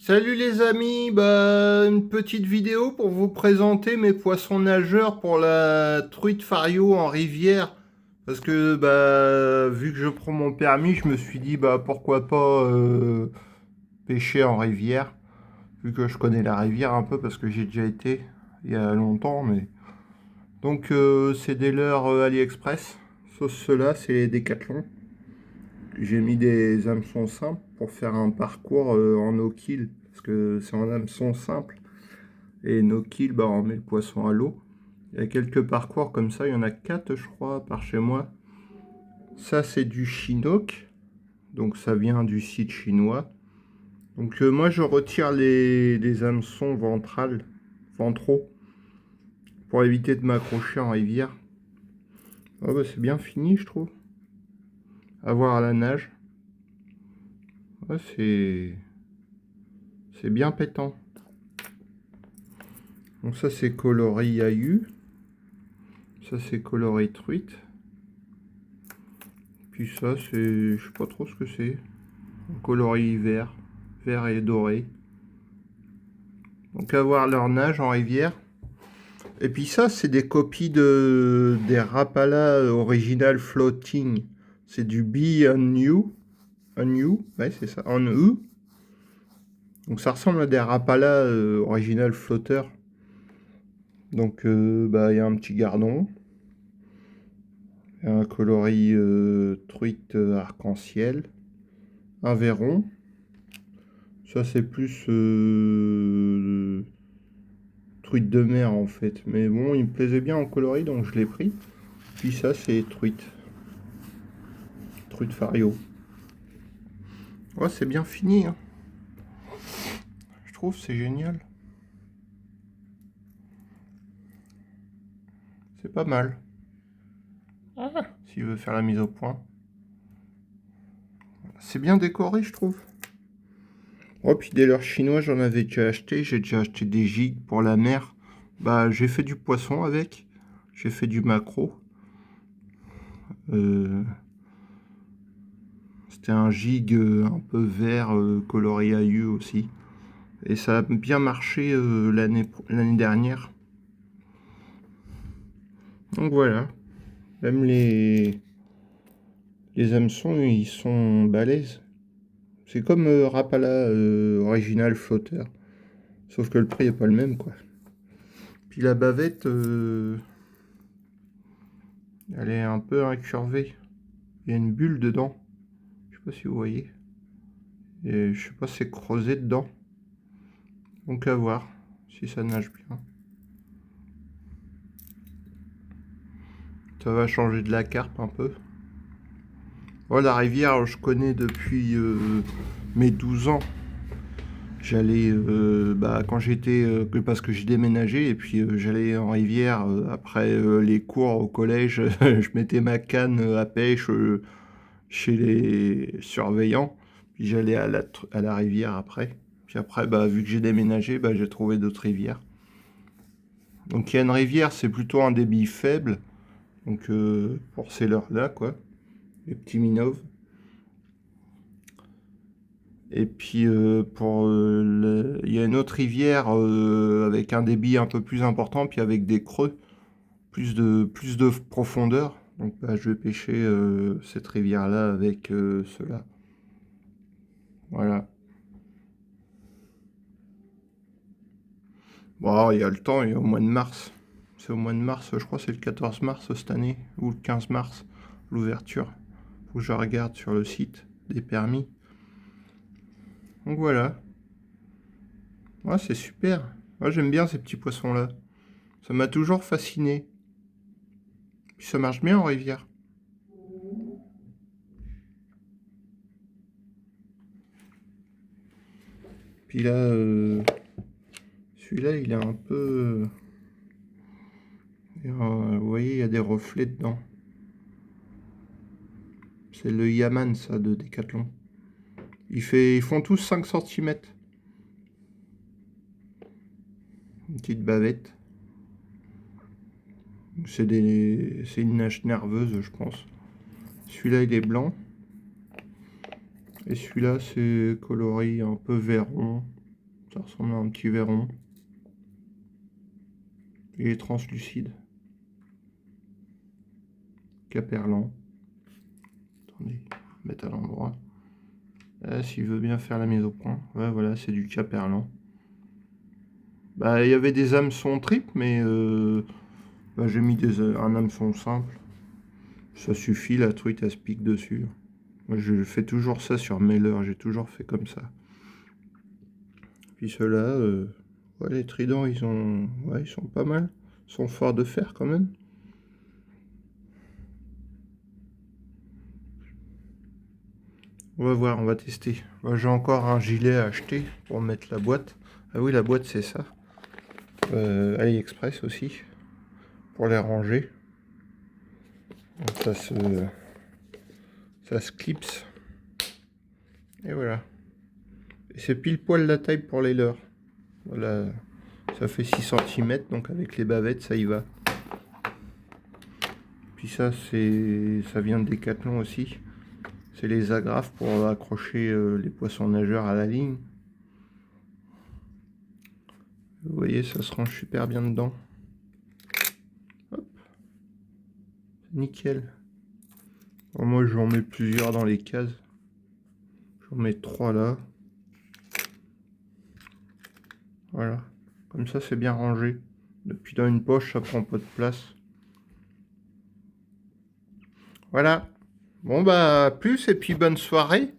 Salut les amis, une petite vidéo pour vous présenter mes poissons nageurs pour la truite Fario en rivière. Parce que vu que je prends mon permis, je me suis dit pourquoi pas pêcher en rivière. Vu que je connais la rivière un peu parce que j'ai déjà été il y a longtemps. Donc c'est des leurres AliExpress. Sauf ceux-là, c'est les Décathlon. J'ai mis des hameçons simples pour faire un parcours en no-kill. Parce que c'est en hameçon simple. Et no-kill, on met le poisson à l'eau. Il y a quelques parcours comme ça, il y en a 4 je crois par chez moi. Ça c'est du Chinook, donc ça vient du site chinois. Donc moi je retire les hameçons ventraux, pour éviter de m'accrocher en rivière. Ah c'est bien fini je trouve. À voir à la nage. Ah, c'est bien pétant. Donc ça c'est coloris ahu. Ça c'est coloris truite. Puis ça c'est, je sais pas trop ce que c'est. Coloris vert, vert et doré. Donc à voir leur nage en rivière. Et puis ça, c'est des copies des Rapala Original Floating. C'est du Be on You. On You, ouais, c'est ça. On You. Donc ça ressemble à des Rapala Original Floater. Donc il y a un petit gardon. Un coloris truite arc-en-ciel. Un verron. Ça c'est plus truite de mer en fait. Mais bon, il me plaisait bien en coloris donc je l'ai pris. Puis ça c'est truite. Truite Fario. Ouais, c'est bien fini, hein. Je trouve c'est génial. C'est pas mal. S'il veut faire la mise au point. C'est bien décoré, je trouve. Oh, puis des leurres chinois, j'en avais déjà acheté. J'ai déjà acheté des gigs pour la mer. J'ai fait du poisson avec. J'ai fait du maquereau. Euh, C'était un gig un peu vert, coloré ahu aussi. Et ça a bien marché l'année dernière. Donc voilà. Même les hameçons, ils sont balèzes. C'est comme Rapala Original Floater. Sauf que le prix est pas le même, quoi. Puis la bavette, elle est un peu incurvée. Il y a une bulle dedans. Je sais pas si vous voyez. Et je sais pas si c'est creusé dedans. Donc à voir si ça nage bien. Ça va changer de la carpe un peu. Oh, la rivière, je connais depuis mes 12 ans. J'allais, quand j'étais, parce que j'ai déménagé, et puis j'allais en rivière après les cours au collège. Je mettais ma canne à pêche chez les surveillants, puis j'allais à la rivière après. Puis après, vu que j'ai déménagé, j'ai trouvé d'autres rivières. Donc il y a une rivière, c'est plutôt un débit faible, donc pour ces leurres-là, quoi, les petits minnows. Et puis il y a une autre rivière avec un débit un peu plus important, puis avec des creux, plus de profondeur. Donc je vais pêcher cette rivière-là avec cela. Voilà. Bon, il y a le temps, il y a au mois de mars. C'est au mois de mars, je crois que c'est le 14 mars cette année, ou le 15 mars, l'ouverture. Faut que je regarde sur le site des permis. Donc voilà. Ouais, c'est super. Moi j'aime bien ces petits poissons-là. Ça m'a toujours fasciné. Puis ça marche bien en rivière. Puis là, celui-là, il est un peu... vous voyez, il y a des reflets dedans. C'est le Yaman, ça, de Decathlon. Ils font tous 5 cm. Une petite bavette. C'est une nage nerveuse, je pense. Celui-là, il est blanc. Et celui-là, c'est coloris un peu verron. Ça ressemble à un petit verre rond. Il est translucide. Caperlan. Attendez, mettre à l'endroit. S'il veut bien faire la mise au point. Ouais, voilà, c'est du Caperlan. Bah, il y avait des hameçons triples, mais bah, j'ai mis un hameçon simple. Ça suffit, la truite, elle se pique dessus. Moi, je fais toujours ça sur mes leurres, j'ai toujours fait comme ça. Puis ceux-là, ouais, les tridents, ils sont pas mal. Ils sont forts de fer quand même. On va voir, on va tester. Moi, j'ai encore un gilet à acheter pour mettre la boîte. Ah oui, la boîte, c'est ça. AliExpress aussi, pour les ranger. Donc ça se clipse. Et voilà. Et c'est pile poil la taille pour les leurres. Voilà, ça fait 6 cm, donc avec les bavettes, ça y va. Puis ça vient de Decathlon aussi. C'est les agrafes pour accrocher les poissons nageurs à la ligne. Vous voyez, ça se range super bien dedans. Hop. Nickel. Bon, moi, j'en mets plusieurs dans les cases. J'en mets 3 là. Voilà. Comme ça, c'est bien rangé. Depuis dans une poche, ça prend pas de place. Voilà. Bon, bah, à plus et puis bonne soirée.